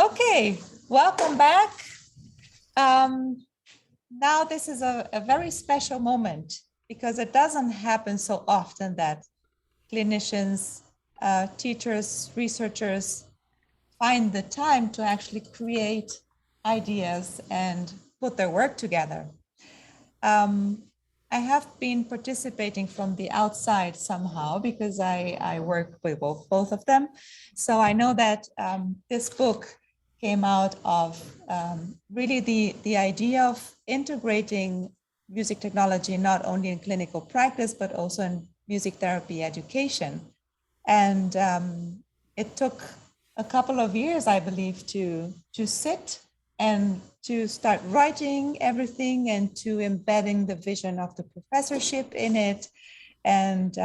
Okay, welcome back. Now this is a very special moment because it doesn't happen so often that clinicians, teachers, researchers find the time to actually create ideas and put their work together. I have been participating from the outside somehow because I work with both of them. So I know that this book came out of really the idea of integrating music technology not only in clinical practice, but also in music therapy education. And it took a couple of years, I believe, to sit and to start writing everything and to embedding the vision of the professorship in it. And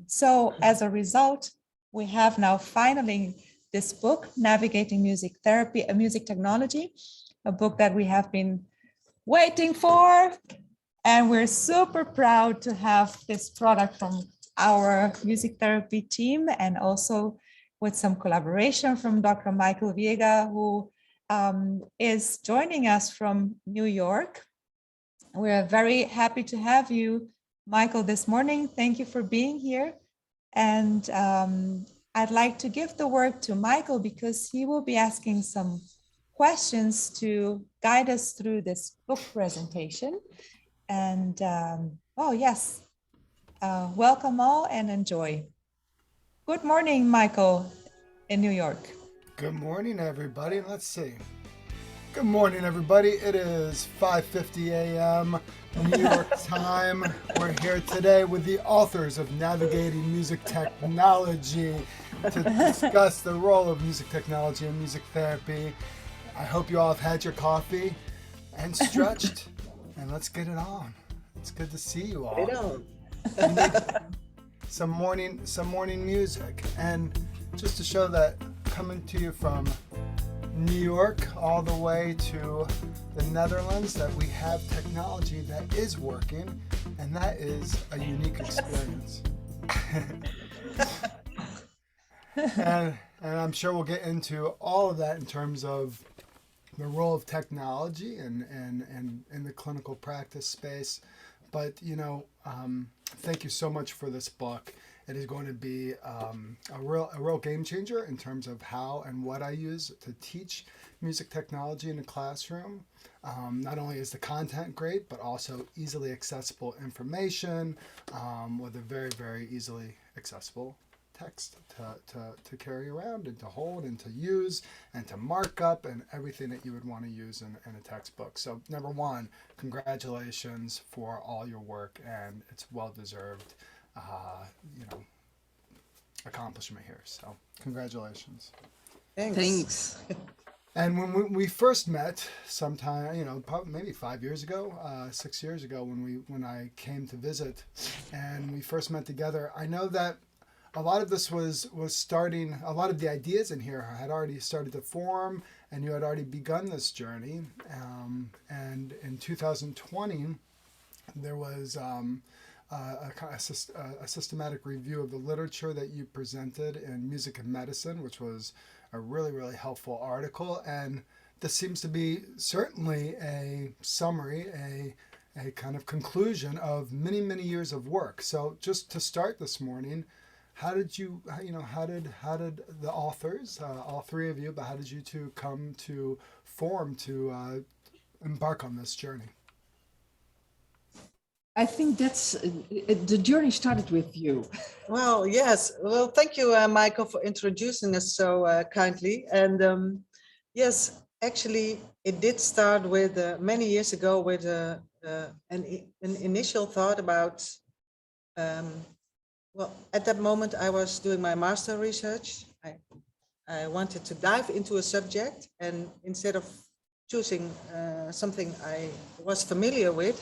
so as a result, we have now finally this book, Navigating Music Therapy, a Music Technology, a book that we have been waiting for. And we're super proud to have this product from our music therapy team and also with some collaboration from Dr. Michael Viega, who is joining us from New York. We're very happy to have you, Michael, this morning. Thank you for being here. And I'd like to give the word to Michael because he will be asking some questions to guide us through this book presentation. And oh, yes, welcome all and enjoy. Good morning, Michael, in New York. Good morning, everybody. Let's see. Good morning, everybody. It is 5:50 a.m. New York time. We're here today with the authors of Navigating Music Technology to discuss the role of music technology and music therapy. I hope you all have had your coffee and stretched, and let's get it on. It's good to see you all. We need some morning music, and just to show that coming to you from New York all the way to the Netherlands, that we have technology that is working, and that is a unique experience. and I'm sure we'll get into all of that in terms of the role of technology and in the clinical practice space. But thank you so much for this book. It is going to be a real game changer in terms of how and what I use to teach music technology in the classroom. Not only is the content great, but also easily accessible information with a very, very easily accessible text to carry around and to hold and to use and to mark up and everything that you would want to use in a textbook. So number one, congratulations for all your work, and it's well-deserved accomplishment here. So congratulations. Thanks. And when we first met sometime, probably maybe 5 years ago, 6 years ago, when I came to visit and we first met together, I know that a lot of this was starting, a lot of the ideas in here had already started to form, and you had already begun this journey. And in 2020, there was a systematic review of the literature that you presented in Music and Medicine, which was a really, really helpful article. And this seems to be certainly a summary, a kind of conclusion of many, many years of work. So just to start this morning, how did the authors, all three of you, but how did you two come to form to embark on this journey? I think that's the journey started with you. Well, yes. Well, thank you, Michael, for introducing us so kindly. And yes, actually, it did start with many years ago with an initial thought about. Well, at that moment, I was doing my master research. I wanted to dive into a subject, and instead of choosing something I was familiar with,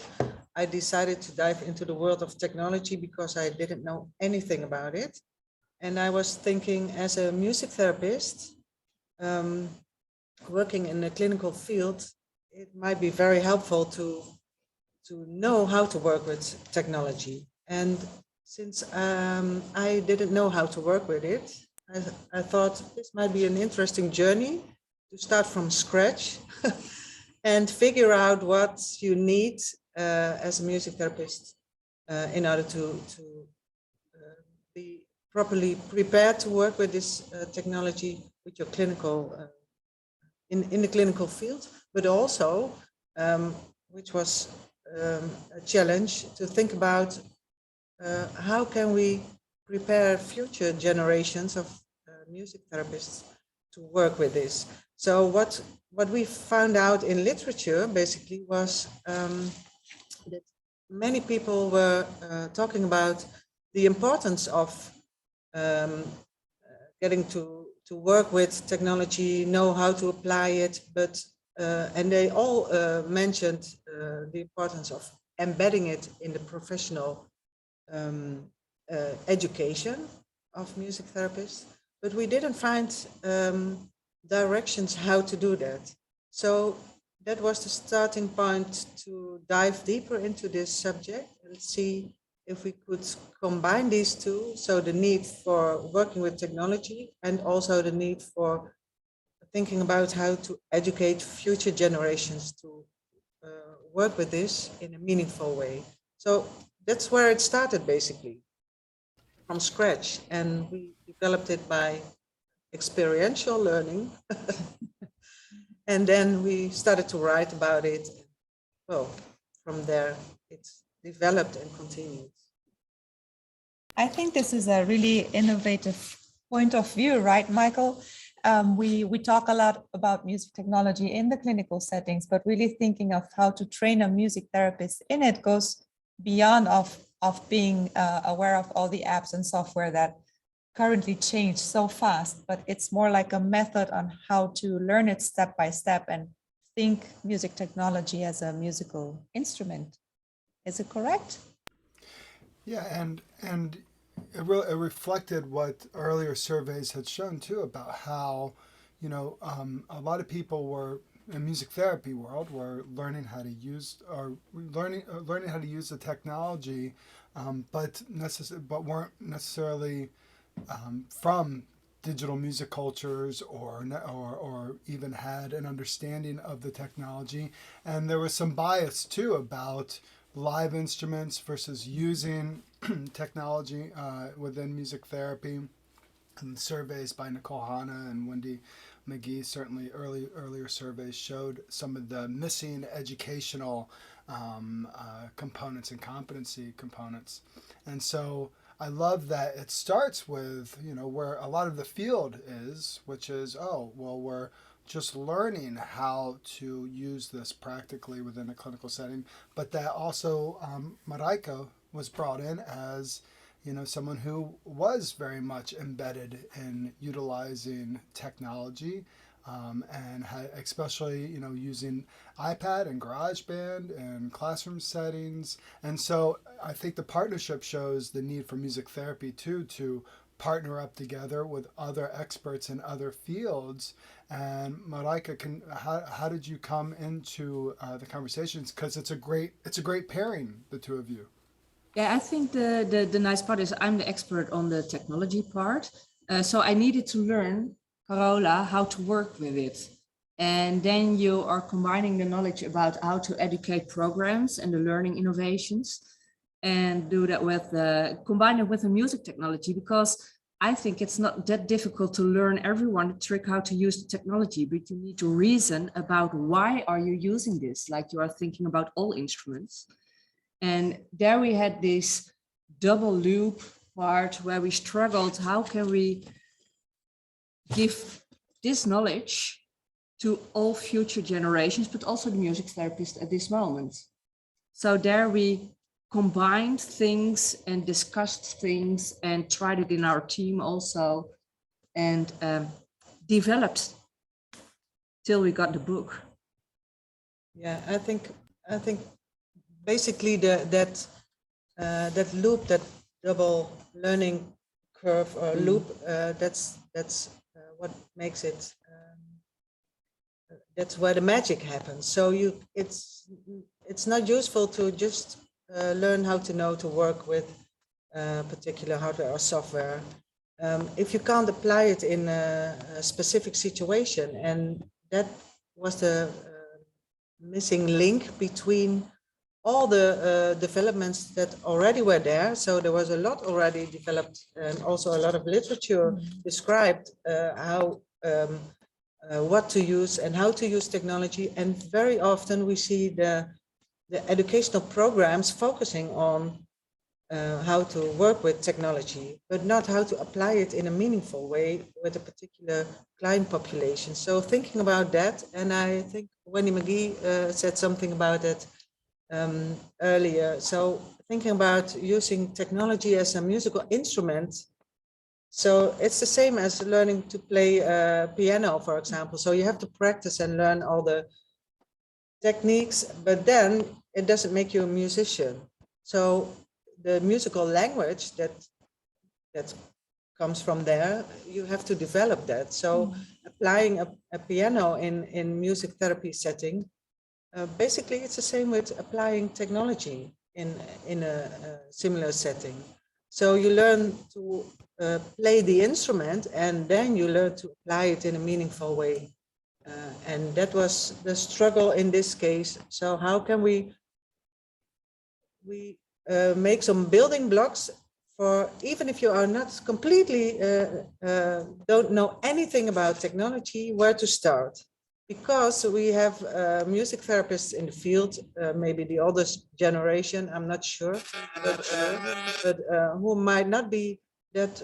I decided to dive into the world of technology because I didn't know anything about it. And I was thinking, as a music therapist, working in the clinical field, it might be very helpful to know how to work with technology. And since I didn't know how to work with it, I thought this might be an interesting journey to start from scratch and figure out what you need as a music therapist in order to be properly prepared to work with this technology with your clinical in the clinical field, but also which was a challenge to think about how can we prepare future generations of music therapists to work with this. So what we found out in literature basically was that many people were talking about the importance of getting to work with technology, know how to apply it, but and they all mentioned the importance of embedding it in the professional education of music therapists, but we didn't find directions how to do that. So that was the starting point to dive deeper into this subject and see if we could combine these two. So the need for working with technology and also the need for thinking about how to educate future generations to work with this in a meaningful way. So that's where it started basically, from scratch. And we developed it by experiential learning. And then we started to write about it. Well, from there, it's developed and continued. I think this is a really innovative point of view, right, Michael? We talk a lot about music technology in the clinical settings, but really thinking of how to train a music therapist in it goes beyond of being aware of all the apps and software that currently change so fast, but it's more like a method on how to learn it step by step and think music technology as a musical instrument. Is it correct? Yeah, and it reflected what earlier surveys had shown too about how, a lot of people were in music therapy world were learning how to use learning how to use the technology, but weren't necessarily from digital music cultures or even had an understanding of the technology, and there was some bias too about live instruments versus using technology within music therapy. And surveys by Nicole Hanna and Wendy McGee, certainly earlier surveys showed some of the missing educational components and competency components. And so I love that it starts with, where a lot of the field is, which is, we're just learning how to use this practically within a clinical setting, but that also Marijke was brought in as, someone who was very much embedded in utilizing technology, and especially, using iPad and GarageBand and classroom settings. And so I think the partnership shows the need for music therapy too, to partner up together with other experts in other fields. And Marijke, how did you come into the conversations? Because it's a great pairing, the two of you. Yeah, I think the nice part is I'm the expert on the technology part. So I needed to learn, Carola, how to work with it. And then you are combining the knowledge about how to educate programs and the learning innovations, and do that with combine it with the music technology, because I think it's not that difficult to learn everyone the trick how to use the technology, but you need to reason about why are you using this, like you are thinking about all instruments. And there we had this double loop part where we struggled, how can we give this knowledge to all future generations, but also the music therapists at this moment. So there we combined things and discussed things and tried it in our team also, and developed till we got the book. Yeah, I think basically that loop, that double learning curve or loop, that's what makes it. That's where the magic happens. So it's not useful to just learn how to know to work with particular hardware or software. If you can't apply it in a specific situation, and that was the missing link between all the developments that already were there. So there was a lot already developed, and also a lot of literature described how what to use and how to use technology. And very often we see the educational programs focusing on how to work with technology, but not how to apply it in a meaningful way with a particular client population. So thinking about that, and I think Wendy McGee said something about it earlier. So thinking about using technology as a musical instrument. So it's the same as learning to play piano, for example. So you have to practice and learn all the techniques, but then it doesn't make you a musician. So the musical language that comes from there, you have to develop that. So applying a piano in music therapy setting, basically it's the same with applying technology in a similar setting. So you learn to play the instrument, and then you learn to apply it in a meaningful way. And that was the struggle in this case. So how can we make some building blocks for, even if you are not completely, don't know anything about technology, where to start? Because we have music therapists in the field, maybe the oldest generation, I'm not sure, but who might not be that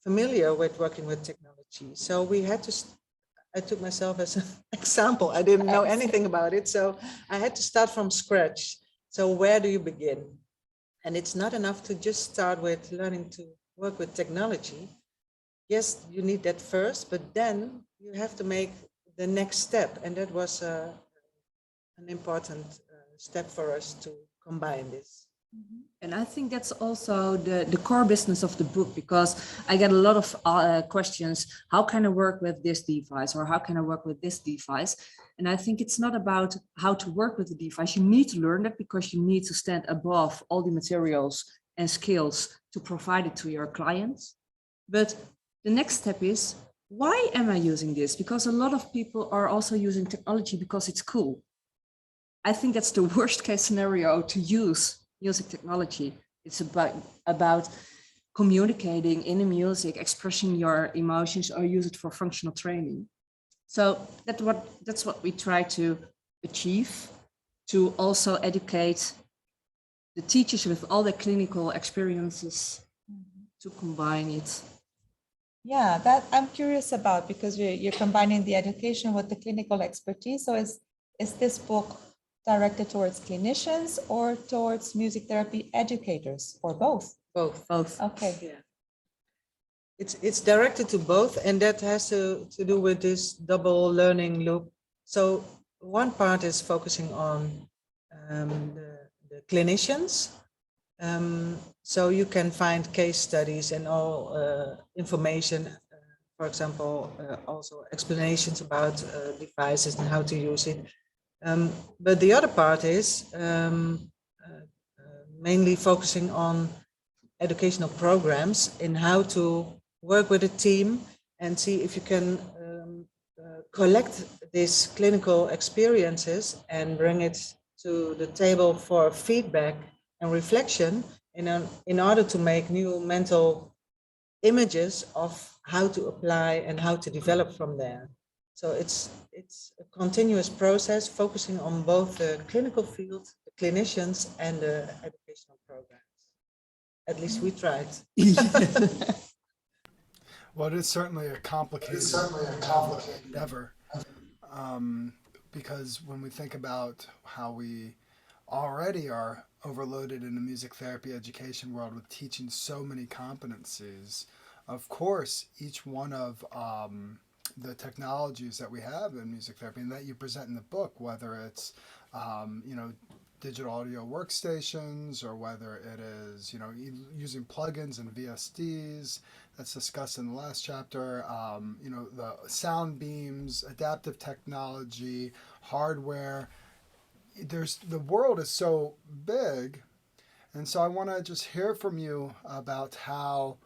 familiar with working with technology. So we had to, I took myself as an example. I didn't know anything about it, so I had to start from scratch. So where do you begin? And it's not enough to just start with learning to work with technology. Yes, you need that first, but then you have to make the next step. And that was an important step for us to combine this. And I think that's also the core business of the book, because I get a lot of questions. How can I work with this device, or how can I work with this device? And I think it's not about how to work with the device. You need to learn that because you need to stand above all the materials and skills to provide it to your clients. But the next step is, why am I using this? Because a lot of people are also using technology because it's cool. I think that's the worst case scenario to use music technology. It's about communicating in the music, expressing your emotions, or use it for functional training. So that's what we try to achieve, to also educate the teachers with all the clinical experiences to combine it. Yeah, that I'm curious about, because you're combining the education with the clinical expertise. So is this book directed towards clinicians or towards music therapy educators, or both? Both. Okay. Yeah. It's directed to both, and that has to do with this double learning loop. So one part is focusing on the clinicians. So you can find case studies and all information, for example, also explanations about devices and how to use it. But the other part is mainly focusing on educational programs in how to work with a team and see if you can collect these clinical experiences and bring it to the table for feedback and reflection in order to make new mental images of how to apply and how to develop from there. So it's a continuous process focusing on both the clinical field, the clinicians, and the educational programs. At least we tried. Well, it is certainly a complicated endeavor, because when we think about how we already are overloaded in the music therapy education world with teaching so many competencies, of course, each one of the technologies that we have in music therapy and that you present in the book, whether it's digital audio workstations, or whether it is using plugins and VSDs that's discussed in the last chapter, the sound beams, adaptive technology, hardware. The world is so big, and so I want to just hear from you about how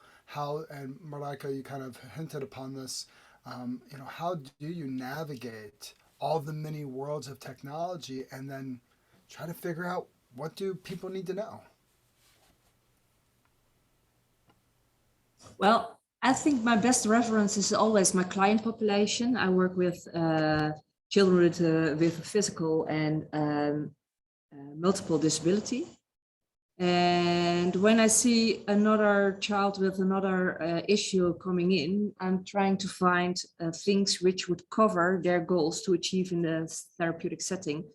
and Marijke, you kind of hinted upon this, how do you navigate all the many worlds of technology and then try to figure out what do people need to know? Well, I think my best reference is always my client population. I work with children with physical and multiple disability. And when I see another child with another issue coming in, I'm trying to find things which would cover their goals to achieve in the therapeutic setting.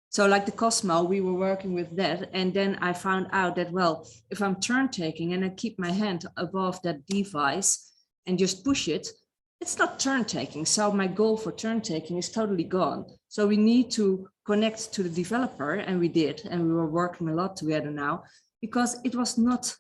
So like the Cosmo, we were working with that. And then I found out that, well, if I'm turn taking and I keep my hand above that device and just push it, it's not turn taking. So my goal for turn taking is totally gone. So we need to connect to the developer, and we did. And we were working a lot together now because it was not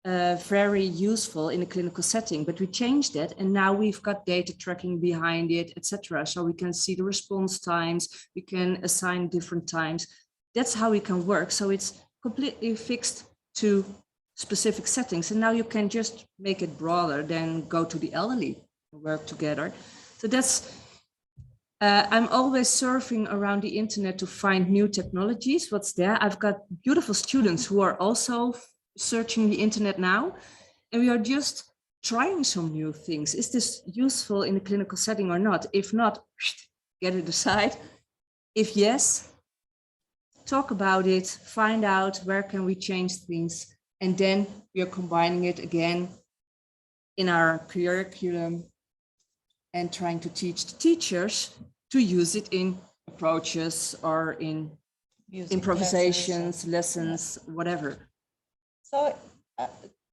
very useful in a clinical setting, but we changed it, and now we've got data tracking behind it, etc. So we can see the response times, we can assign different times. That's how we can work. So it's completely fixed to specific settings, and now you can just make it broader than go to the elderly and work together. So that's I'm always surfing around the internet to find new technologies. What's there? I've got beautiful students who are also searching the internet now, and we are just trying some new things. Is this useful in a clinical setting or not? If not, get it aside. If yes, talk about it, find out where can we change things, and then we are combining it again in our curriculum and trying to teach the teachers to use it in approaches or in Music improvisations, lessons. lessons, whatever. So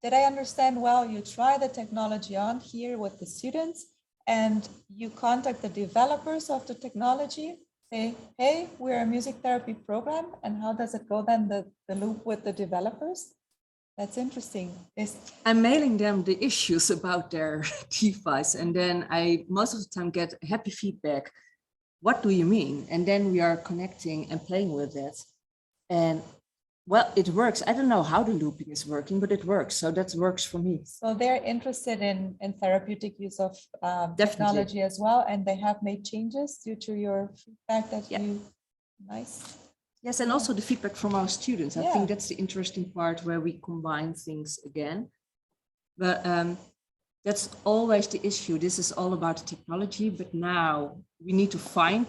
did I understand well, you try the technology on here with the students and you contact the developers of the technology, say, hey, we're a music therapy program, and how does it go then, the loop with the developers? That's interesting. I'm mailing them the issues about their device, and then I most of the time get happy feedback. What do you mean? And then we are connecting and playing with it. And well, it works. I don't know how the looping is working, but it works. So that works for me. So they're interested in therapeutic use of technology as well, and they have made changes due to your feedback that you, nice. Yes, and also the feedback from our students. I think that's the interesting part where we combine things again. But that's always the issue. This is all about the technology, but now we need to find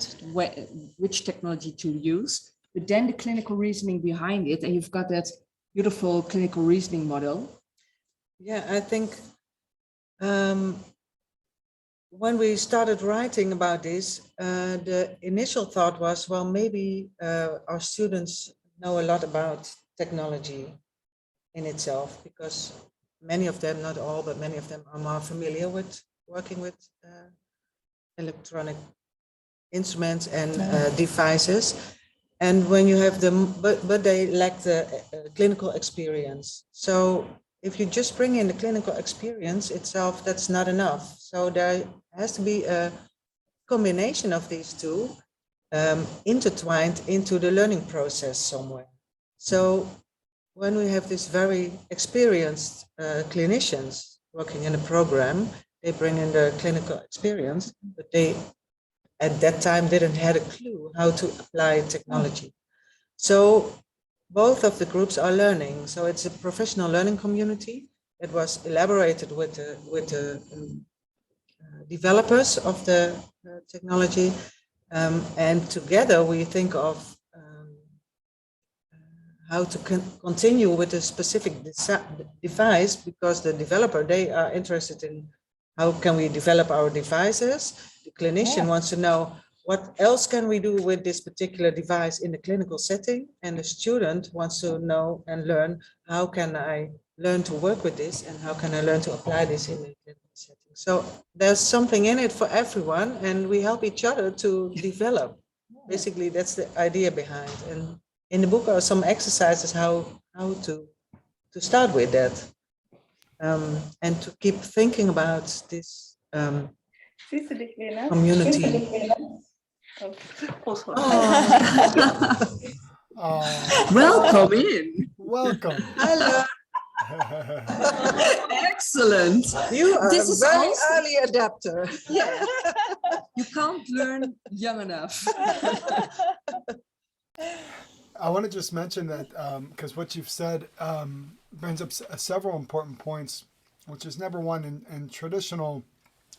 which technology to use, but then the clinical reasoning behind it, and you've got that beautiful clinical reasoning model. Yeah, I think when we started writing about this, the initial thought was, well, maybe our students know a lot about technology in itself, because many of them, not all, but many of them are more familiar with working with electronic instruments and devices. And when you have them, but they lack the clinical experience. So if you just bring in the clinical experience itself, that's not enough. So there has to be a combination of these two intertwined into the learning process somewhere. So when we have these very experienced clinicians working in a program, they bring in their clinical experience, but they at that time didn't have a clue how to apply technology. So both of the groups are learning. So it's a professional learning community that was elaborated with the developers of the technology. And together we think of how to continue with a specific device, because the developer, they are interested in how can we develop our devices. The clinician wants to know what else can we do with this particular device in the clinical setting, and the student wants to know and learn how can I learn to work with this and how can I learn to apply this in a clinical setting. So there's something in it for everyone, and we help each other to develop. Basically, that's the idea behind. And in the book are some exercises how to start with that, and to keep thinking about this community. Welcome in. Welcome. Hello. Excellent. You are This a is very also- early adapter. Yeah. You can't learn young enough. I want to just mention that because what you've said brings up several important points, which is number one, in traditional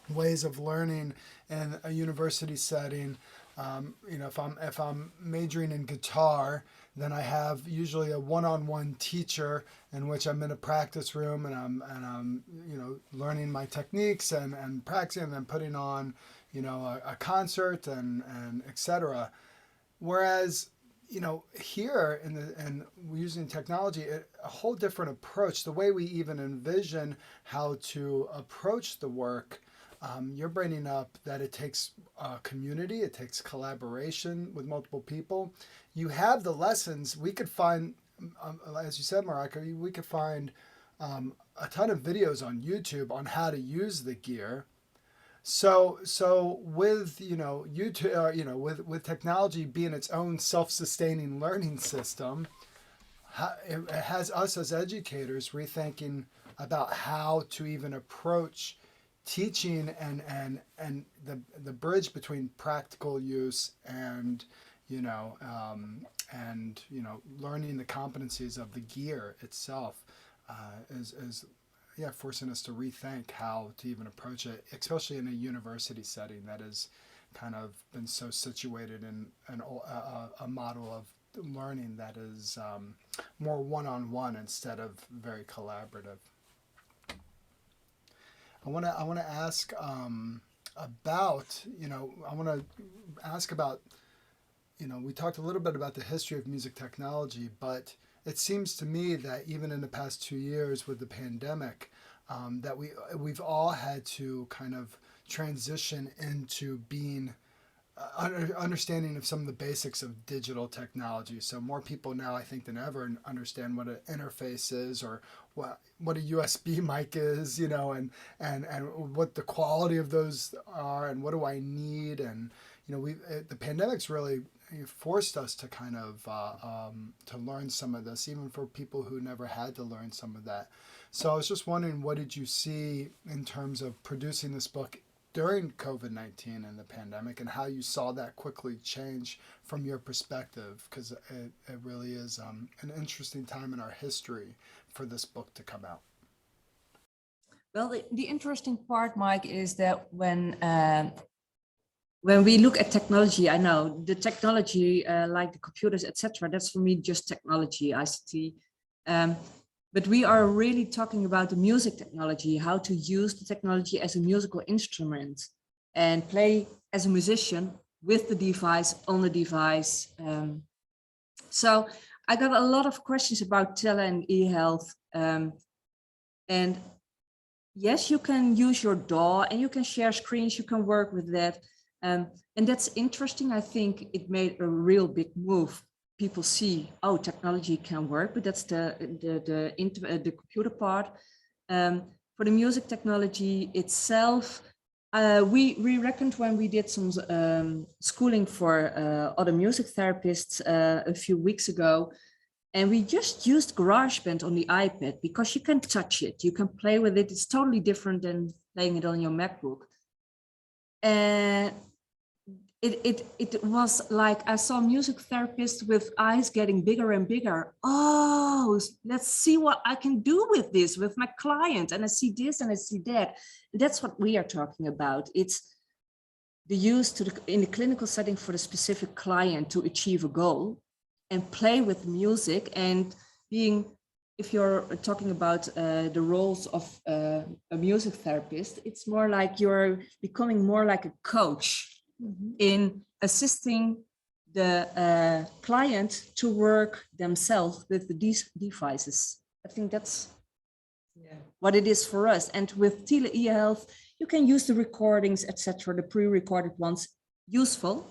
ways of learning in a university setting. If I'm majoring in guitar, then I have usually a one-on-one teacher in which I'm in a practice room and I'm learning my techniques and practicing and then putting on a concert and etc. Whereas here and using technology, a whole different approach, the way we even envision how to approach the work. You're bringing up that it takes community, it takes collaboration with multiple people. You have the lessons. We could find, as you said, Marijke, we could find a ton of videos on YouTube on how to use the gear. So with YouTube, with technology being its own self-sustaining learning system, it has us as educators rethinking about how to even approach teaching and the bridge between practical use and learning the competencies of the gear itself is forcing us to rethink how to even approach it, especially in a university setting that has kind of been so situated in a model of learning that is more one-on-one instead of very collaborative. I want to ask about we talked a little bit about the history of music technology, but it seems to me that even in the past 2 years with the pandemic, that we've all had to kind of transition into being understanding of some of the basics of digital technology. So more people now, I think, than ever understand what an interface is or what a USB mic is, and what the quality of those are and what do I need. And, the pandemic's really forced us to kind of to learn some of this, even for people who never had to learn some of that. So I was just wondering, what did you see in terms of producing this book during COVID-19 and the pandemic, and how you saw that quickly change from your perspective, because it really is an interesting time in our history for this book to come out. Well, the interesting part, Mike, is that when we look at technology, I know the technology like the computers, etc., that's for me just technology, ICT. But we are really talking about the music technology, how to use the technology as a musical instrument and play as a musician with the device, on the device. So I got a lot of questions about tele and e-health. And yes, you can use your DAW and you can share screens, you can work with that. And that's interesting. I think it made a real big move. People see, oh, technology can work, but that's the computer part. For the music technology itself, we reckoned when we did some schooling for other music therapists a few weeks ago, and we just used GarageBand on the iPad because you can touch it, you can play with it. It's totally different than playing it on your MacBook. And it was like I saw music therapists with eyes getting bigger and bigger. Oh, let's see what I can do with this, with my client. And I see this and I see that. That's what we are talking about. It's the use in the clinical setting for the specific client to achieve a goal and play with music and being, if you're talking about the roles of a music therapist, it's more like you're becoming more like a coach. Mm-hmm. In assisting the client to work themselves with these devices. I think that's what it is for us. And with tele e-health, you can use the recordings, etc., the pre-recorded ones, useful.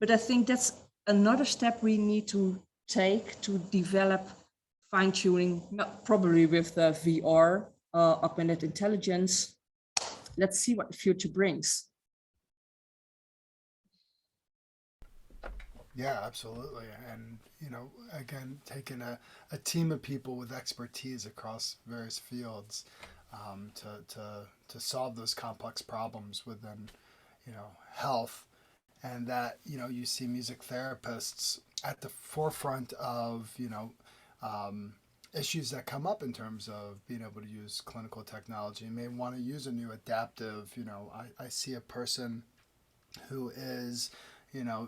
But I think that's another step we need to take to develop fine-tuning, probably with VR, augmented intelligence. Let's see what the future brings. Yeah, absolutely. And, again, taking a team of people with expertise across various fields to solve those complex problems within, health. And that, you see music therapists at the forefront of, issues that come up in terms of being able to use clinical technology. You may want to use a new adaptive, I see a person who is,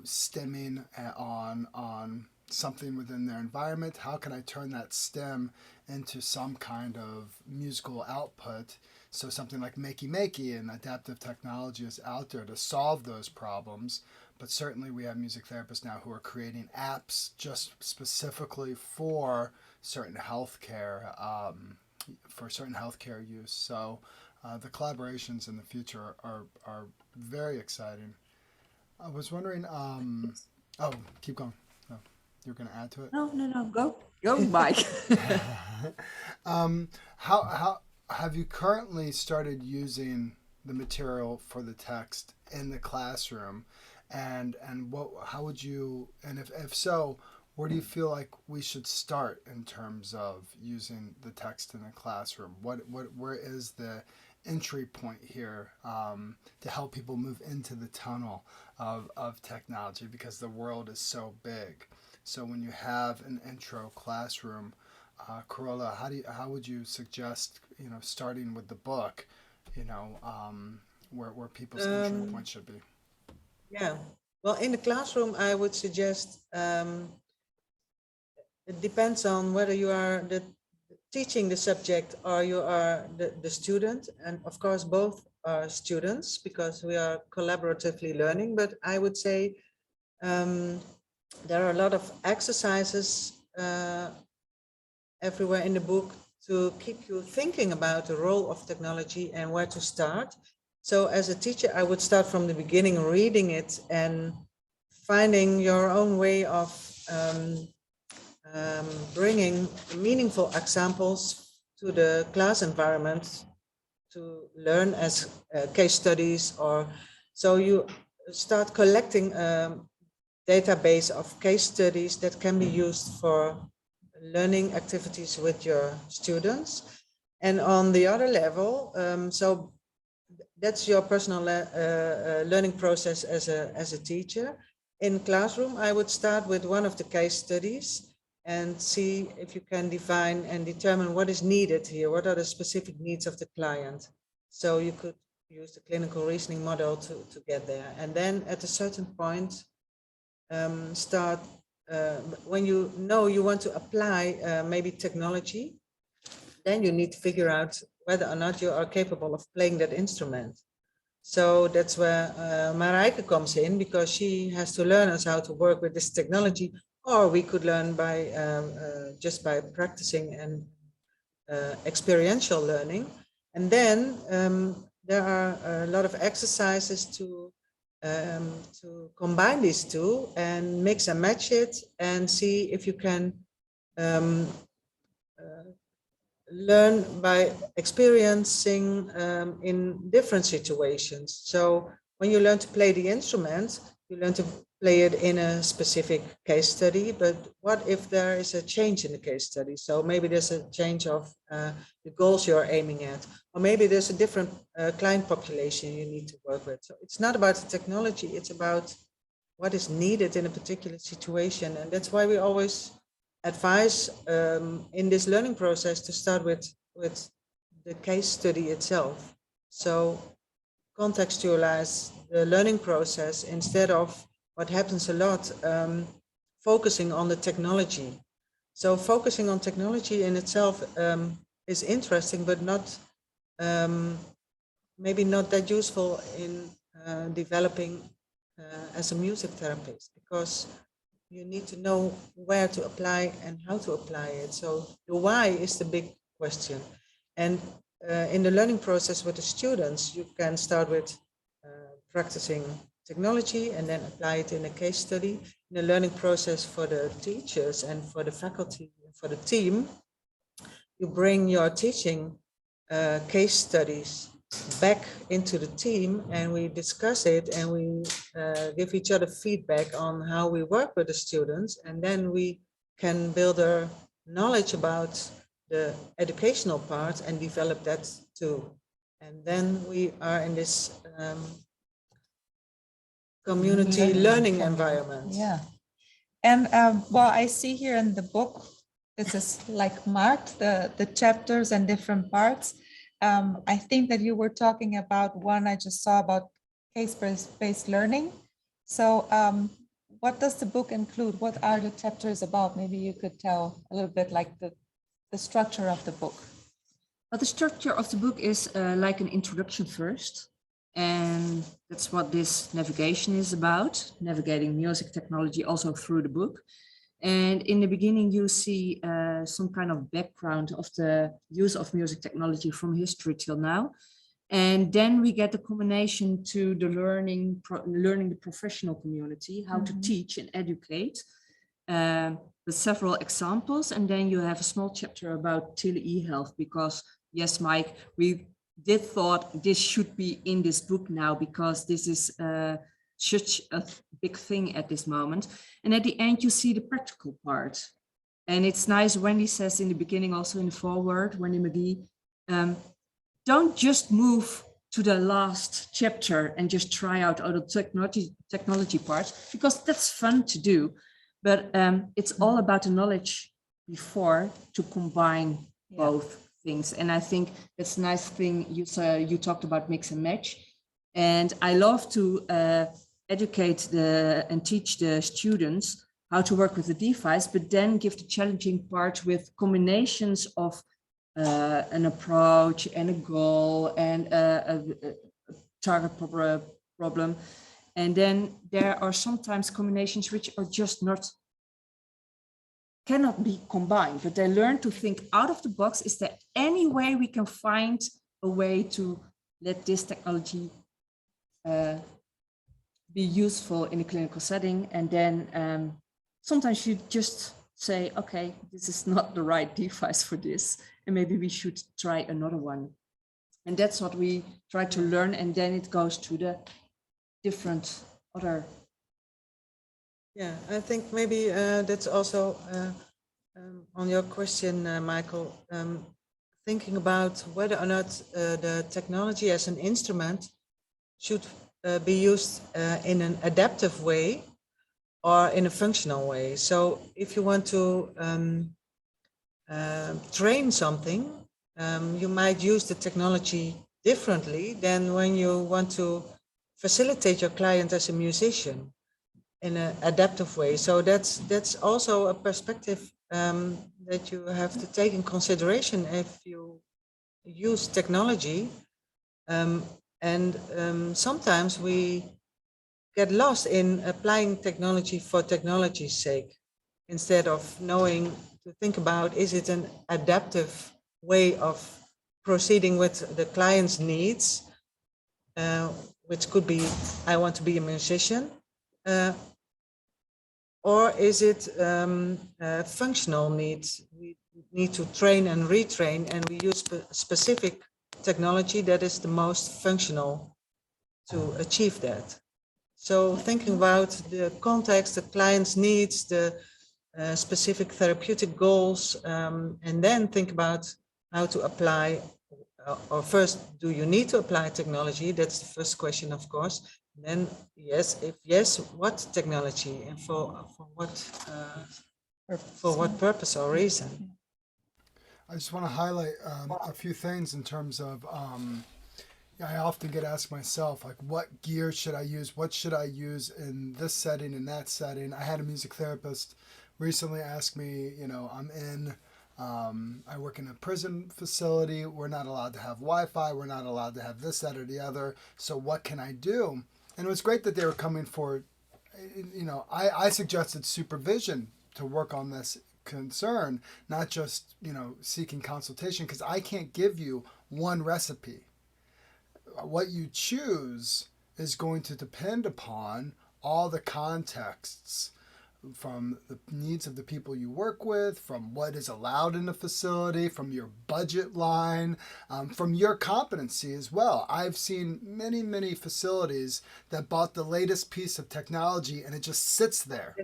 stemming on something within their environment. How can I turn that stem into some kind of musical output? So something like Makey Makey and adaptive technology is out there to solve those problems. But certainly we have music therapists now who are creating apps just specifically for certain healthcare use. So the collaborations in the future are very exciting. I was wondering, oh, keep going. No, you're going to add to it? No, go, Mike. How have you currently started using the material for the text in the classroom? And how would you, and if so, where do you feel like we should start in terms of using the text in the classroom? Where is the entry point here to help people move into the tunnel of technology, because the world is so big? So when you have an intro classroom, Carola, how would you suggest, starting with the book, where people's entry point should be? Yeah, well, in the classroom, I would suggest it depends on whether you are teaching the subject or you are the student. And of course, both are students because we are collaboratively learning. But I would say there are a lot of exercises everywhere in the book to keep you thinking about the role of technology and where to start. So as a teacher, I would start from the beginning, reading it and finding your own way of bringing meaningful examples to the class environment to learn as case studies, or so you start collecting a database of case studies that can be used for learning activities with your students. And on the other level, so that's your personal learning process as a teacher. In classroom, I would start with one of the case studies and see if you can define and determine what is needed here. What are the specific needs of the client? So you could use the clinical reasoning model to get there. And then at a certain point, start, when you know you want to apply maybe technology, then you need to figure out whether or not you are capable of playing that instrument. So that's where Marijke comes in, because she has to learn us how to work with this technology, or we could learn by just by practicing and experiential learning. And then there are a lot of exercises to combine these two and mix and match it and see if you can learn by experiencing in different situations. So when you learn to play the instrument, you learn to play it in a specific case study, but what if there is a change in the case study? So maybe there's a change of the goals you're aiming at, or maybe there's a different client population you need to work with. So it's not about the technology, it's about what is needed in a particular situation. And that's why we always advise in this learning process to start with the case study itself. So contextualize the learning process instead of what happens a lot, focusing on the technology. So focusing on technology in itself is interesting, but not maybe not that useful in developing as a music therapist, because you need to know where to apply and how to apply it. So the why is the big question. And in the learning process with the students, you can start with practicing technology and then apply it in a case study. In the learning process for the teachers and for the faculty, for the team, you bring your teaching case studies back into the team and we discuss it and we give each other feedback on how we work with the students, and then we can build our knowledge about the educational part and develop that too. And then we are in this community learning environment. Yeah. And well, I see here in the book, this is like marked the chapters and different parts. I think that you were talking about one I just saw about case-based learning. So what does the book include? What are the chapters about? Maybe you could tell a little bit like the structure of the book. But the structure of the book is like an introduction first. And that's what this navigation is about, navigating music technology also through the book. And in the beginning, you see some kind of background of the use of music technology from history till now. And then we get the combination to the learning the professional community, how to teach and educate, with several examples. And then you have a small chapter about tele-e-health, because yes, Mike, we did thought this should be in this book now, because this is such a big thing at this moment. And at the end, you see the practical part. And it's nice, Wendy says in the beginning, also in the foreword, Wendy McGee, don't just move to the last chapter and just try out all the technology parts, because that's fun to do. But it's all about the knowledge before to combine both things. And I think that's a nice thing you talked about mix and match. And I love to educate and teach the students how to work with the device, but then give the challenging part with combinations of an approach and a goal and a target problem. And then there are sometimes combinations which are just cannot be combined, but they learn to think out of the box. Is there any way we can find a way to let this technology be useful in a clinical setting? And then sometimes you just say, okay, this is not the right device for this, and maybe we should try another one. And that's what we try to learn. And then it goes to the different other. Yeah, I think maybe that's also on your question, Michael, thinking about whether or not the technology as an instrument should be used in an adaptive way or in a functional way. So if you want to train something, you might use the technology differently than when you want to facilitate your client as a musician in an adaptive way. So that's also a perspective that you have to take in consideration if you use technology. And sometimes we get lost in applying technology for technology's sake, instead of knowing to think about, is it an adaptive way of proceeding with the client's needs, which could be, I want to be a musician, or is it functional needs? We need to train and retrain, and we use specific technology that is the most functional to achieve that. So thinking about the context, the client's needs, the specific therapeutic goals, and then think about how to apply, or first, do you need to apply technology? That's the first question, of course. Then yes, if yes, what technology and for what purpose or reason? I just want to highlight a few things in terms of, I often get asked myself, like, what gear should I use? What should I use in this setting, in that setting? I had a music therapist recently ask me, I work in a prison facility. We're not allowed to have Wi-Fi. We're not allowed to have this, that, or the other. So what can I do? And it was great that they were coming forward. I suggested supervision to work on this concern, not just, seeking consultation, because I can't give you one recipe. What you choose is going to depend upon all the contexts the needs of the people you work with, from what is allowed in the facility, from your budget line, from your competency as well. I've seen many, many facilities that bought the latest piece of technology and it just sits there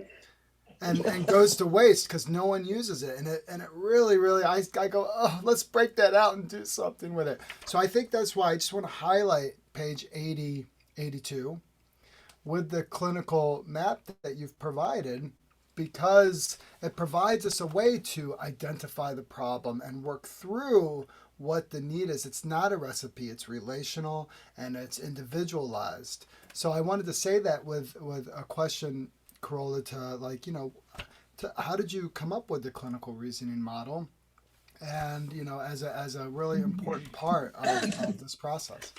and goes to waste because no one uses it. And it really, I go, oh, let's break that out and do something with it. So I think that's why I just want to highlight page 80, 82 with the clinical map that you've provided, because it provides us a way to identify the problem and work through what the need is. It's not a recipe, it's relational and it's individualized. So I wanted to say that with a question, Carola, to how did you come up with the clinical reasoning model? And, as a really important part of this process.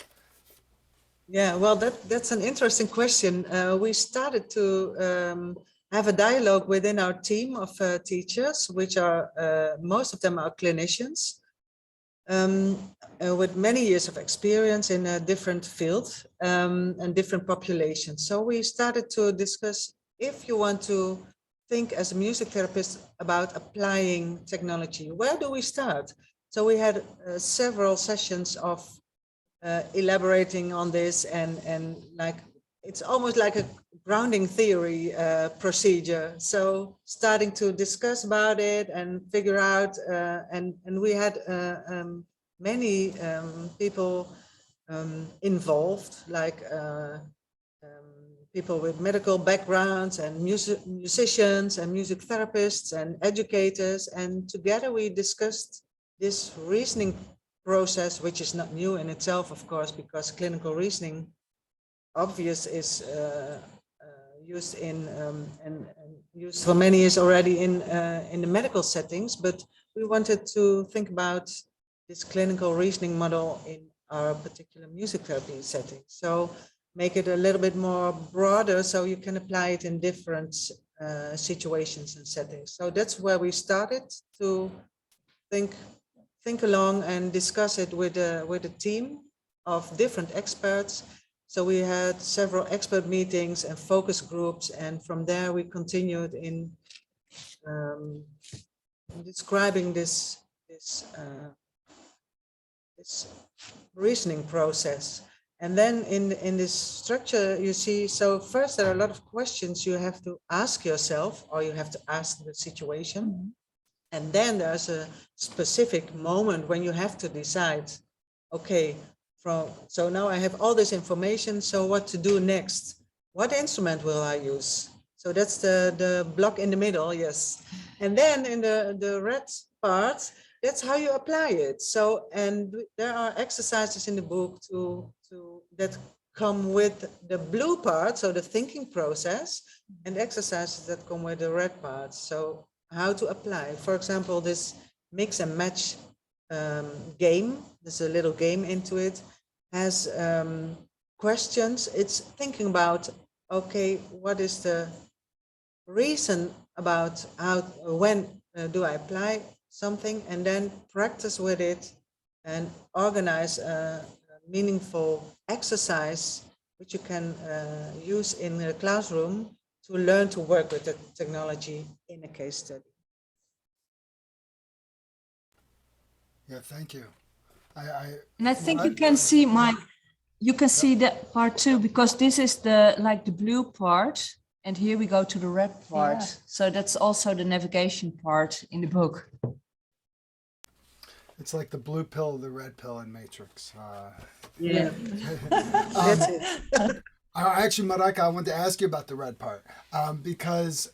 Yeah, well, that's an interesting question. We started to have a dialogue within our team of teachers, which are, most of them are clinicians, with many years of experience in a different field and different populations. So we started to discuss, if you want to think as a music therapist about applying technology, where do we start? So we had several sessions of elaborating on this, and like it's almost like a grounding theory procedure. So starting to discuss about it and figure out, and we had many people involved, like people with medical backgrounds and musicians and music therapists and educators, and together we discussed this reasoning process, which is not new in itself, of course, because clinical reasoning, obvious, is used in and used for many years already in the medical settings. But we wanted to think about this clinical reasoning model in our particular music therapy setting. So make it a little bit more broader, so you can apply it in different situations and settings. So that's where we started to think along and discuss it with a team of different experts. So we had several expert meetings and focus groups, and from there we continued in describing this reasoning process. And then in this structure, you see, so first there are a lot of questions you have to ask yourself, or you have to ask the situation. And then there's a specific moment when you have to decide, okay, so now I have all this information, so what to do next? What instrument will I use? So that's the block in the middle, yes. And then in the red part, that's how you apply it. So, and there are exercises in the book that come with the blue part, so the thinking process, and exercises that come with the red part. So how to apply. For example, this mix and match game, there's a little game into it, has questions. It's thinking about, okay, what is the reason about when do I apply something, and then practice with it and organize a meaningful exercise which you can use in a classroom to learn to work with the technology in a case study. Yeah, thank you. And I think you can see you can see that part too, because this is the blue part, and here we go to the red part. Yeah. So that's also the navigation part in the book. It's like the blue pill, the red pill in Matrix. Yeah, that's it. Actually, Marijke, I wanted to ask you about the red part because,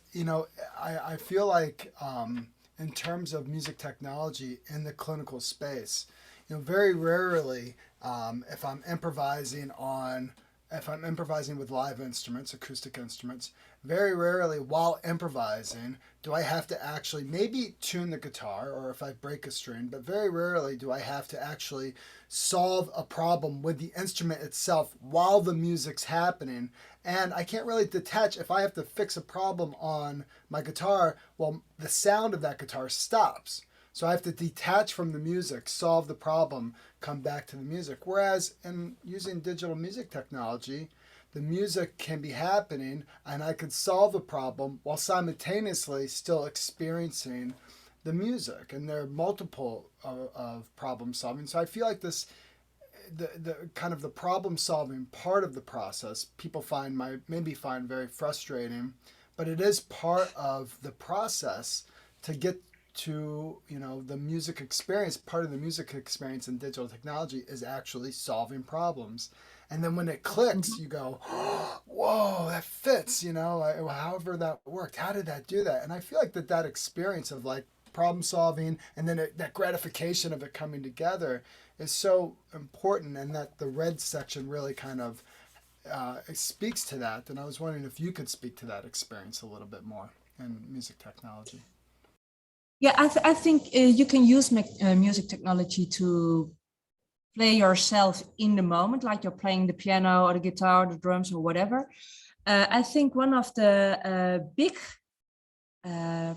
I feel like in terms of music technology in the clinical space, very rarely if I'm improvising with live instruments, acoustic instruments, very rarely while improvising do I have to actually maybe tune the guitar, or if I break a string, but very rarely do I have to actually solve a problem with the instrument itself while the music's happening. And I can't really detach. If I have to fix a problem on my guitar, well, the sound of that guitar stops. So I have to detach from the music, solve the problem, come back to the music. Whereas in using digital music technology, the music can be happening and I could solve a problem while simultaneously still experiencing the music. And there are multiple of problem solving. So I feel like this, the kind of the problem solving part of the process, people maybe find very frustrating, but it is part of the process to get to, you know, the music experience. Part of the music experience in digital technology is actually solving problems. And then when it clicks, you go, whoa, that fits, you know, however that worked. How did that do that? And I feel like that experience of like problem solving and then that gratification of it coming together is so important, and that the red section really kind of speaks to that. And I was wondering if you could speak to that experience a little bit more in music technology. Yeah, I think you can use music technology to play yourself in the moment, like you're playing the piano or the guitar, the drums or whatever. I think one of the big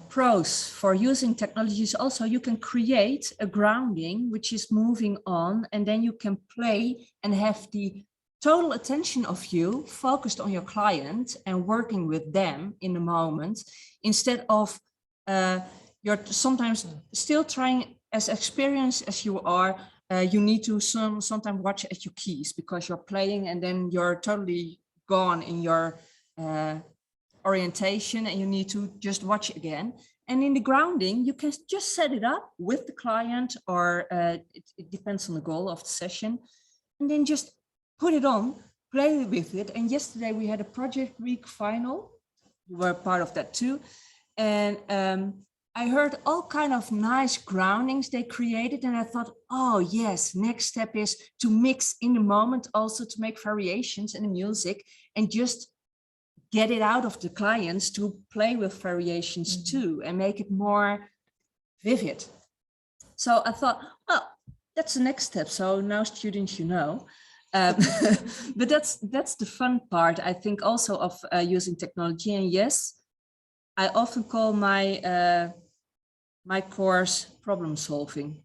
pros for using technology is also you can create a grounding which is moving on, and then you can play and have the total attention of you focused on your client and working with them in the moment, instead of you're sometimes still trying, as experienced as you are, you need to sometimes watch at your keys because you're playing and then you're totally gone in your orientation and you need to just watch again. And in the grounding, you can just set it up with the client, or it depends on the goal of the session, and then just put it on, play with it. And yesterday we had a project week final. You were part of that too. And I heard all kind of nice groundings they created. And I thought, oh yes, next step is to mix in the moment, also to make variations in the music and just get it out of the clients to play with variations too and make it more vivid. So I thought, well, that's the next step. So now students, you know, but that's the fun part, I think, also of using technology. And yes, I often call my my course problem solving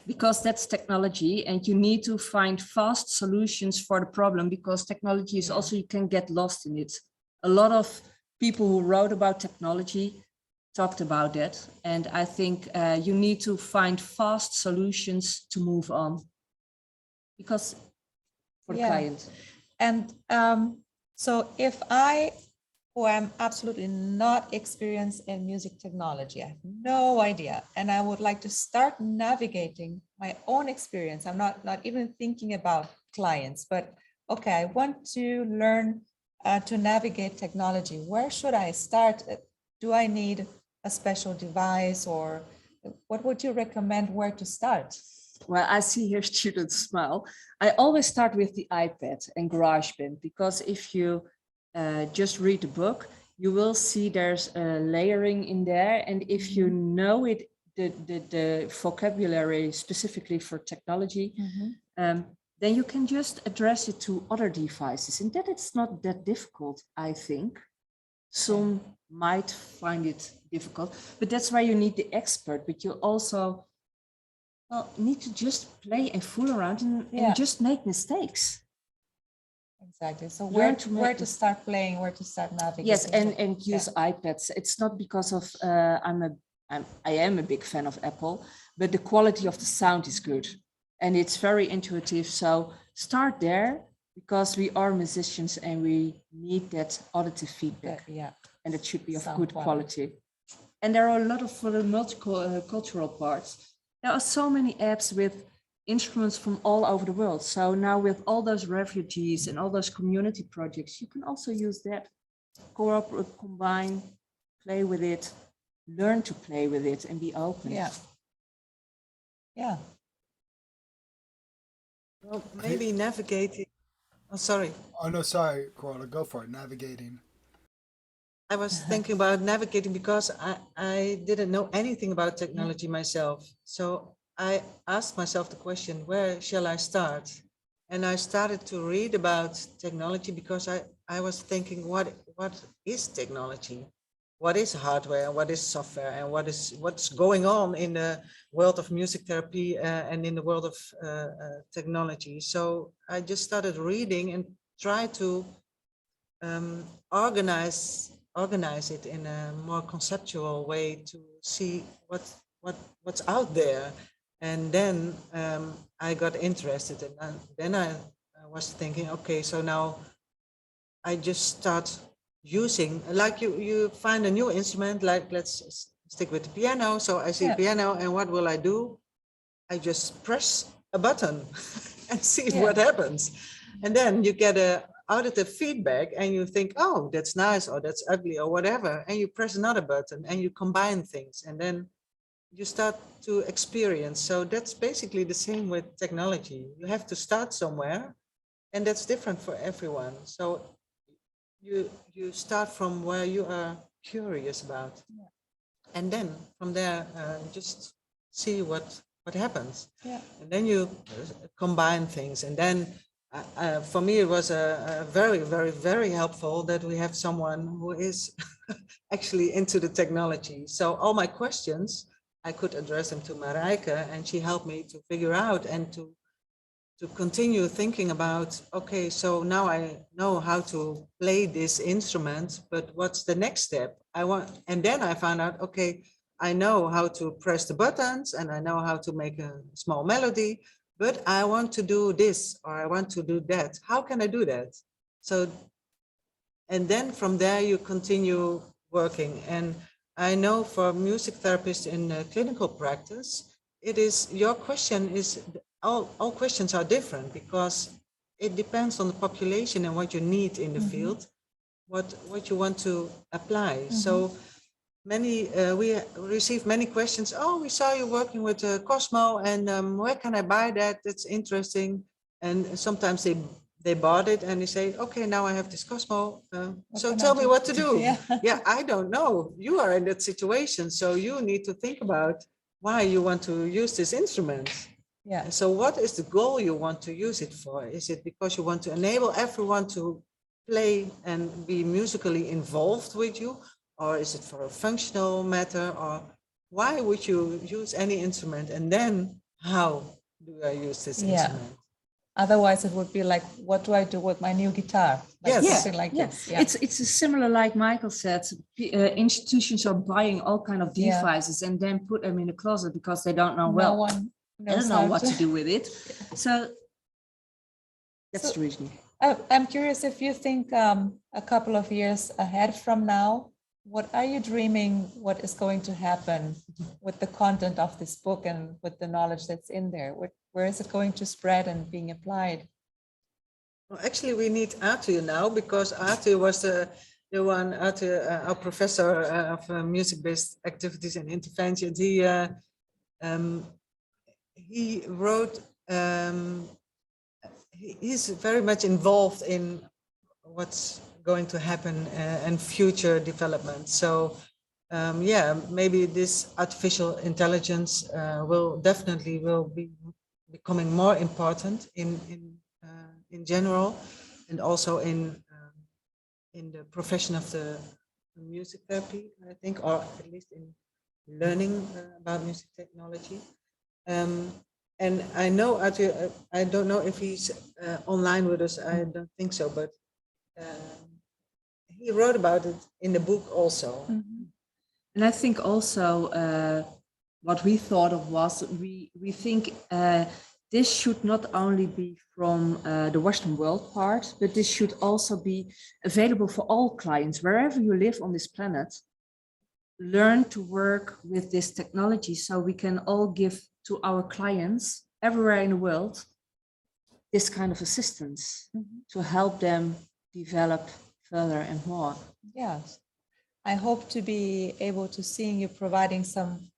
because that's technology, and you need to find fast solutions for the problem, because technology is also, you can get lost in it. A lot of people who wrote about technology talked about that, and I think you need to find fast solutions to move on, because for the client. And so if I, who am absolutely not experienced in music technology, I have no idea, and I would like to start navigating my own experience. I'm not even thinking about clients, but okay, I want to learn to navigate technology. Where should I start? Do I need a special device, or what would you recommend where to start? Well, I see here students smile. I always start with the iPad and GarageBand, because if you just read the book, you will see there's a layering in there. And if you know it, the vocabulary specifically for technology, then you can just address it to other devices. And that it's not that difficult, I think. Some might find it difficult, but that's why you need the expert. But you also need to just play and fool around and just make mistakes. Exactly. So where to start playing, where to start navigating. Yes, and use iPads. It's not because of I am a big fan of Apple, but the quality of the sound is good and it's very intuitive. So start there, because we are musicians and we need that auditive feedback. And it should be of good quality. And there are a lot of, for the multicultural parts, there are so many apps with instruments from all over the world. So now with all those refugees and all those community projects, you can also use that, combine, play with it, learn to play with it and be open. Well, maybe navigating. Oh, sorry. Oh, no, sorry, Carola, go for it. Navigating. I was thinking about navigating because I didn't know anything about technology myself. So I asked myself the question, where shall I start? And I started to read about technology because I was thinking, what is technology? What is hardware? What is software? And what's going on in the world of music therapy and in the world of technology? So I just started reading, and try to organize it in a more conceptual way to see what's out there. And then I got interested, and then I was thinking, okay, so now I just start using, like you find a new instrument, like let's stick with the piano. So I see piano, and what will I do? I just press a button and see what happens. And then you get a auditive feedback and you think, oh, that's nice, or that's ugly, or whatever. And you press another button and you combine things, and then you start to experience. So that's basically the same with technology. You have to start somewhere, and that's different for everyone. So you start from where you are curious about. And then from there, just see what happens. And then you combine things. And then for me, it was a very, very, very helpful that we have someone who is actually into the technology. So all my questions, I could address them to Marijke, and she helped me to figure out and to continue thinking about, okay, so now I know how to play this instrument, but what's the next step? And then I found out, okay, I know how to press the buttons and I know how to make a small melody, but I want to do this or I want to do that. How can I do that? So, and then from there you continue working. And I know for music therapists in clinical practice, it is, your question is, all questions are different because it depends on the population and what you need in the field, what you want to apply. So many, we receive many questions. Oh, we saw you working with Cosmo, and where can I buy that? That's interesting. And sometimes they bought it and they say, okay, now I have this Cosmo. So tell me what to do. Yeah, I don't know. You are in that situation. So you need to think about why you want to use this instrument. Yeah. So what is the goal you want to use it for? Is it because you want to enable everyone to play and be musically involved with you? Or is it for a functional matter? Or why would you use any instrument? And then how do I use this instrument? Otherwise it would be like, what do I do with my new guitar? Like something like this. Yeah. It's similar, like Michael said, institutions are buying all kind of devices and then put them in the closet because they don't know, I don't know what to do with it. So that's the reason. I'm curious if you think a couple of years ahead from now, what are you dreaming what is going to happen with the content of this book and with the knowledge that's in there? Where is it going to spread and being applied? Well, actually, we need Arthur now because Arthur was the one, Arthur, our professor of music-based activities and interventions. He wrote, he's very much involved in what's going to happen and future development. So maybe this artificial intelligence will be becoming more important in general, and also in the profession of the music therapy, I think, or at least in learning about music technology. And I know Arthur, I don't know if he's online with us, I don't think so, but he wrote about it in the book also. And I think also what we thought of was, we think this should not only be from the Western world part, but this should also be available for all clients, wherever you live on this planet. Learn to work with this technology so we can all give to our clients everywhere in the world this kind of assistance to help them develop further and more. Yes, I hope to be able to seeing you providing some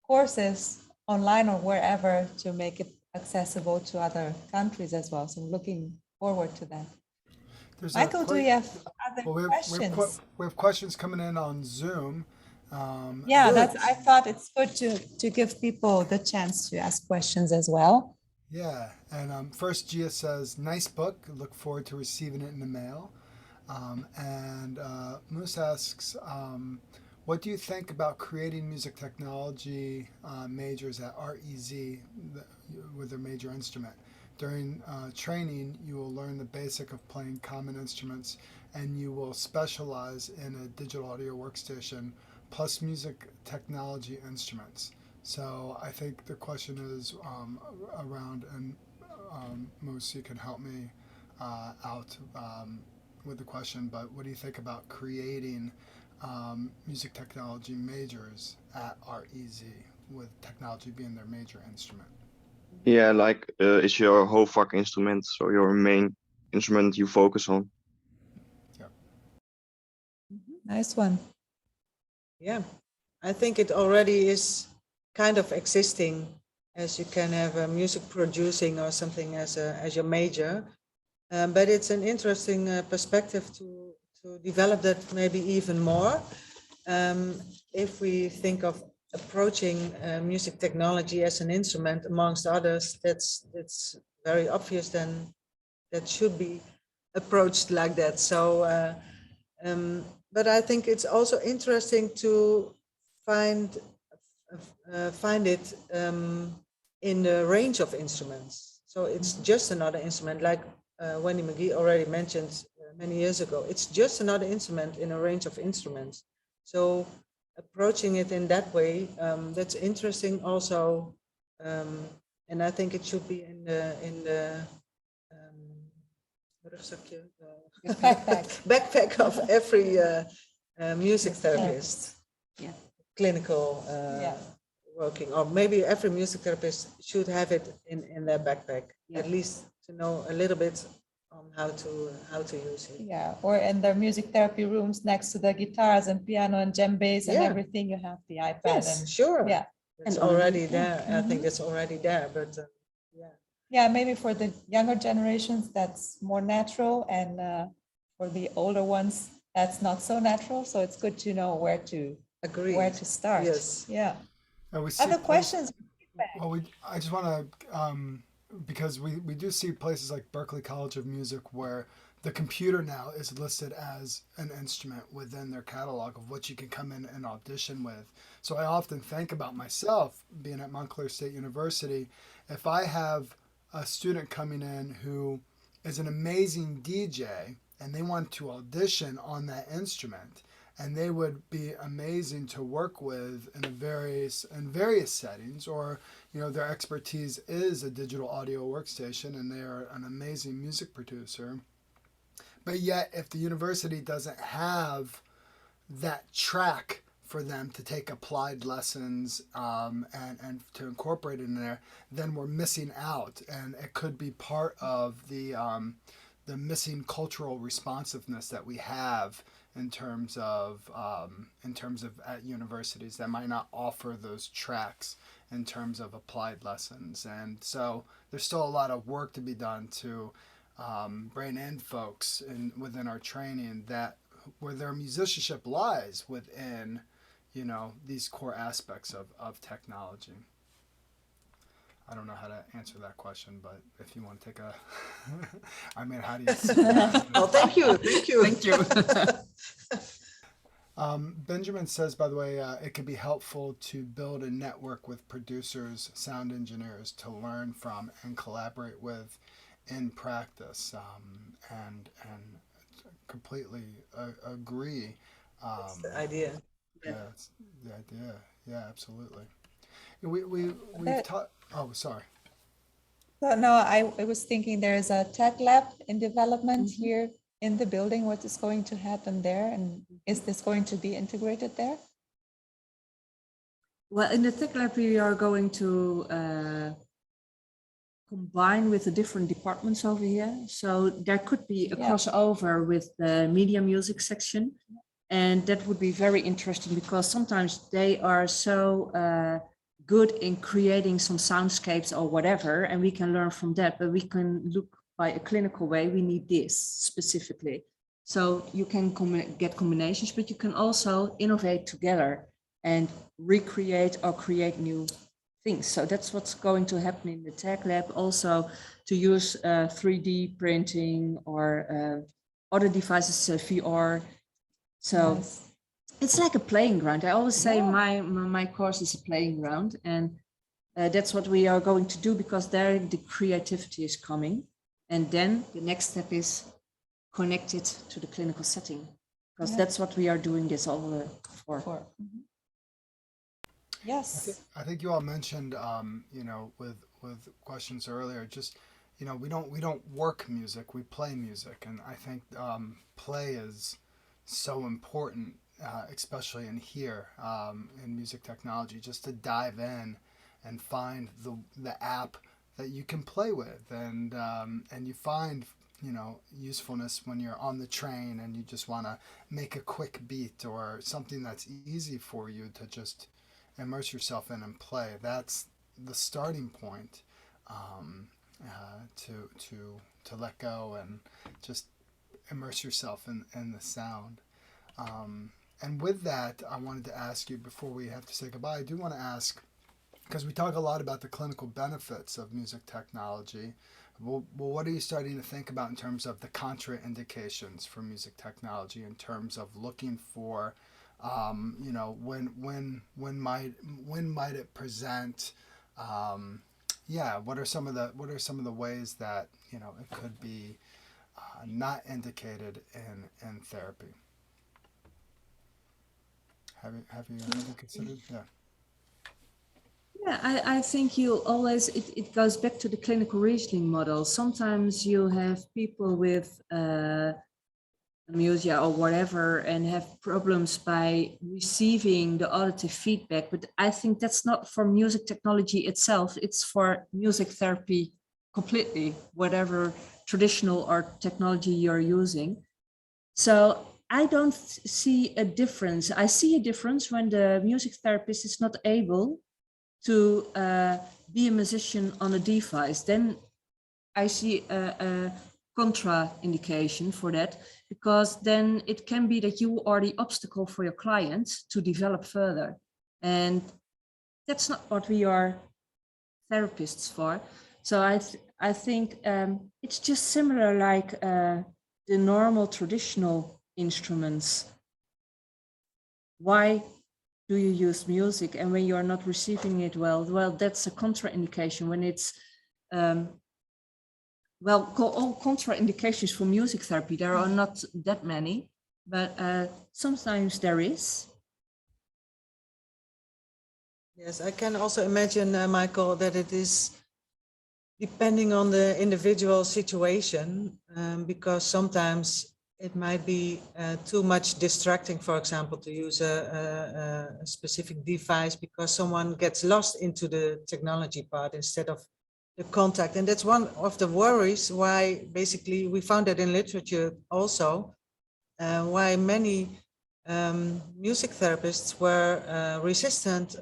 courses online or wherever to make it accessible to other countries as well. So I'm looking forward to that. Michael, do you have other questions? We have questions coming in on Zoom. I thought it's good to give people the chance to ask questions as well. Yeah, and first Gia says, nice book, look forward to receiving it in the mail. And Moose asks, what do you think about creating music technology majors at ArtEZ with their major instrument? during training, you will learn the basic of playing common instruments, and you will specialize in a digital audio workstation plus music technology instruments. So I think the question is around, and Moose, you can help me out with the question, but what do you think about creating music technology majors at ArtEZ, with technology being their major instrument? Yeah, like is your hoofvak instrument, so your main instrument you focus on? Nice one. Yeah, I think it already is kind of existing, as you can have a music producing or something as your major. But it's an interesting perspective to develop that maybe even more. If we think of approaching music technology as an instrument amongst others, that's very obvious, then that should be approached like that. So, but I think it's also interesting to find it in the range of instruments. So it's just another instrument, like Wendy McGee already mentioned many years ago. It's just another instrument in a range of instruments. So approaching it in that way, that's interesting also, and I think it should be in the backpack of every music therapist. Yeah. Clinical working, or maybe every music therapist should have it in their backpack, at least to know a little bit on how to use it. Yeah, or in their music therapy rooms next to the guitars and piano and djembes and everything, you have the iPad. Yes, and sure. Yeah, it's already there. I think it's already there, but yeah, maybe for the younger generations that's more natural, and for the older ones that's not so natural. So it's good to know where to start. Yes. Yeah. We see Other questions? Well, I just want to, because we do see places like Berklee College of Music where the computer now is listed as an instrument within their catalog of what you can come in and audition with. So I often think about myself being at Montclair State University. If I have a student coming in who is an amazing DJ and they want to audition on that instrument, and they would be amazing to work with in various settings, or their expertise is a digital audio workstation and they are an amazing music producer. But yet, if the university doesn't have that track for them to take applied lessons and to incorporate it in there, then we're missing out, and it could be part of the missing cultural responsiveness that we have in terms of at universities that might not offer those tracks in terms of applied lessons. And so there's still a lot of work to be done to bring in folks within our training that where their musicianship lies within these core aspects of technology. I don't know how to answer that question, but if you want to take a, I mean, how do you? Oh, thank you. Thank you. Benjamin says, by the way, it could be helpful to build a network with producers, sound engineers to learn from and collaborate with in practice, and completely agree. That's the idea. Yeah, it's the idea. Yeah, absolutely. We've taught. Oh, sorry. So no, I was thinking there is a tech lab in development here in the building. What is going to happen there, and is this going to be integrated there? Well, in the tech lab, we are going to combine with the different departments over here. So there could be a crossover with the media music section. And that would be very interesting because sometimes they are so good in creating some soundscapes or whatever, and we can learn from that, but we can look by a clinical way. We need this specifically. So you can get combinations, but you can also innovate together and recreate or create new things. So that's what's going to happen in the tech lab, also to use 3D printing or other devices, VR. So it's like a playing ground. I always say my course is a playing ground, and That's what we are going to do, because there the creativity is coming. And then the next step is connect it to the clinical setting, because that's what we are doing this all for. Mhm. Yes. I think you all mentioned, you know, with questions earlier, just, you know, we don't work music, we play music, and I think play is so important, especially in here, in music technology, just to dive in and find the app that you can play with, and you find, you know, usefulness when you're on the train and you just want to make a quick beat or something that's easy for you to just immerse yourself in and play. That's the starting point, to let go and just immerse yourself in the sound. And with that, I wanted to ask you, before we have to say goodbye, I do want to ask, because we talk a lot about the clinical benefits of music technology. Well, what are you starting to think about in terms of the contraindications for music technology, in terms of looking for, you know, when might it present? Yeah, what are some of the ways that, you know, it could be not indicated in therapy? Have you considered? Yeah. Yeah, I think you always, it goes back to the clinical reasoning model. Sometimes you have people with amusia or whatever and have problems by receiving the auditive feedback, but I think that's not for music technology itself, it's for music therapy completely, whatever traditional or technology you're using. So I don't see a difference. I see a difference when the music therapist is not able to be a musician on a device. Then I see a contraindication for that, because then it can be that you are the obstacle for your client to develop further. And that's not what we are therapists for. So I think it's just similar like the normal traditional instruments. Why do you use music? And when you're not receiving it well, that's a contraindication. When it's all contraindications for music therapy, there are not that many, but sometimes there is. Yes, I can also imagine, Michael, that it is depending on the individual situation, because sometimes it might be too much distracting, for example, to use a specific device, because someone gets lost into the technology part instead of the contact. And that's one of the worries why basically we found that in literature also, why many music therapists were resistant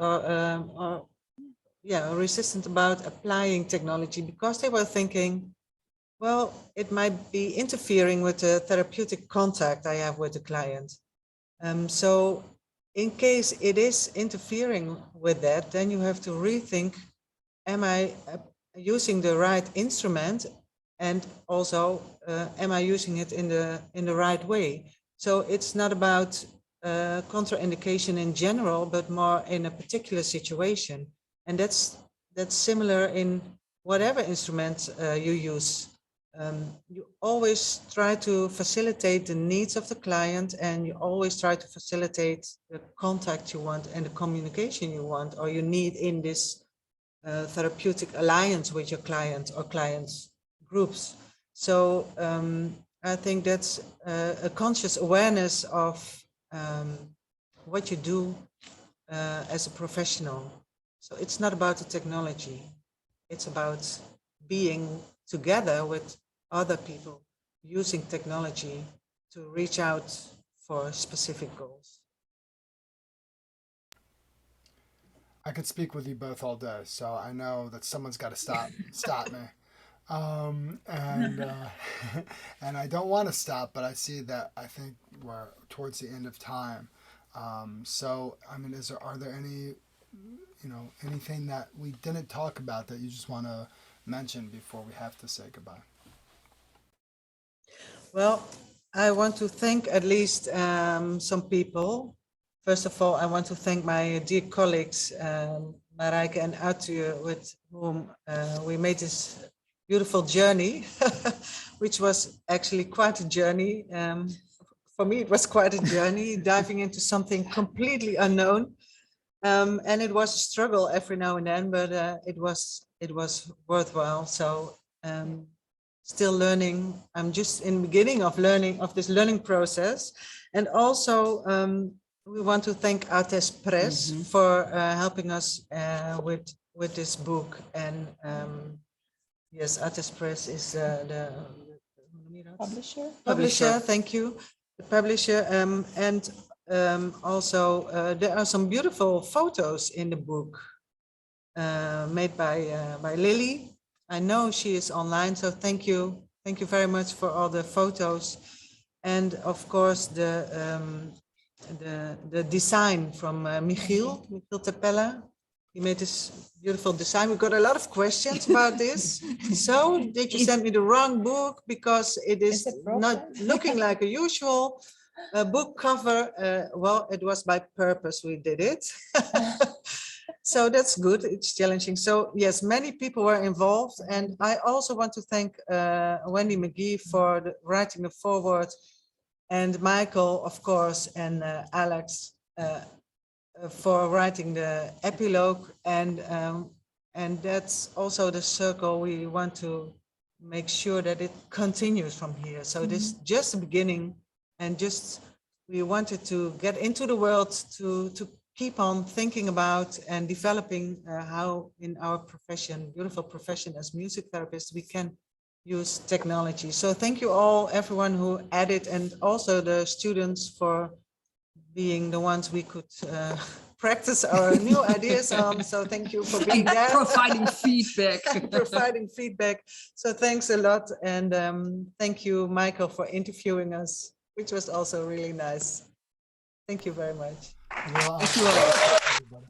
resistant about applying technology, because they were thinking, well, it might be interfering with the therapeutic contact I have with the client. So in case it is interfering with that, then you have to rethink, am I using the right instrument? And also, am I using it in the right way? So it's not about contraindication in general, but more in a particular situation. And that's similar in whatever instrument you use. You always try to facilitate the needs of the client, and you always try to facilitate the contact you want and the communication you want or you need in this therapeutic alliance with your client or clients groups. So I think that's a conscious awareness of what you do as a professional. So it's not about the technology. It's about being together with other people using technology to reach out for specific goals. I could speak with you both all day, so I know that someone's got to stop me. And and I don't want to stop, but I see that I think we're towards the end of time. So I mean, are there any, you know, anything that we didn't talk about that you just want to mention before we have to say goodbye? Well, I want to thank at least some people. First of all, I want to thank my dear colleagues, Marijke and ArtEZ, with whom we made this beautiful journey, which was actually quite a journey. For me, it was quite a journey, diving into something completely unknown. And it was a struggle every now and then, but it was worthwhile. So still learning. I'm just in the beginning of this learning process. And also we want to thank ArtEZ Press for helping us with this book. And yes, ArtEZ Press is the publisher. Thank you, the publisher. And also there are some beautiful photos in the book made by Lily. I know she is online, so thank you very much for all the photos, and of course the design from Michiel Tepella. He made this beautiful design. We got a lot of questions about this. So did you send me the wrong book, because it is not looking like a usual book cover? Well, it was by purpose we did it. So that's good. It's challenging. So yes, many people were involved, and I also want to thank Wendy McGee for writing the foreword, and Michael, of course, and Alex for writing the epilogue, and that's also the circle we want to make sure that it continues from here. So this is just the beginning, and just we wanted to get into the world to keep on thinking about and developing how in our profession, beautiful profession as music therapists, we can use technology. So thank you all, everyone who added, and also the students for being the ones we could practice our new ideas on. So thank you for being there. Providing feedback. Providing feedback. So thanks a lot. And thank you, Michael, for interviewing us, which was also really nice. Thank you very much. Well, Thank you all. everybody.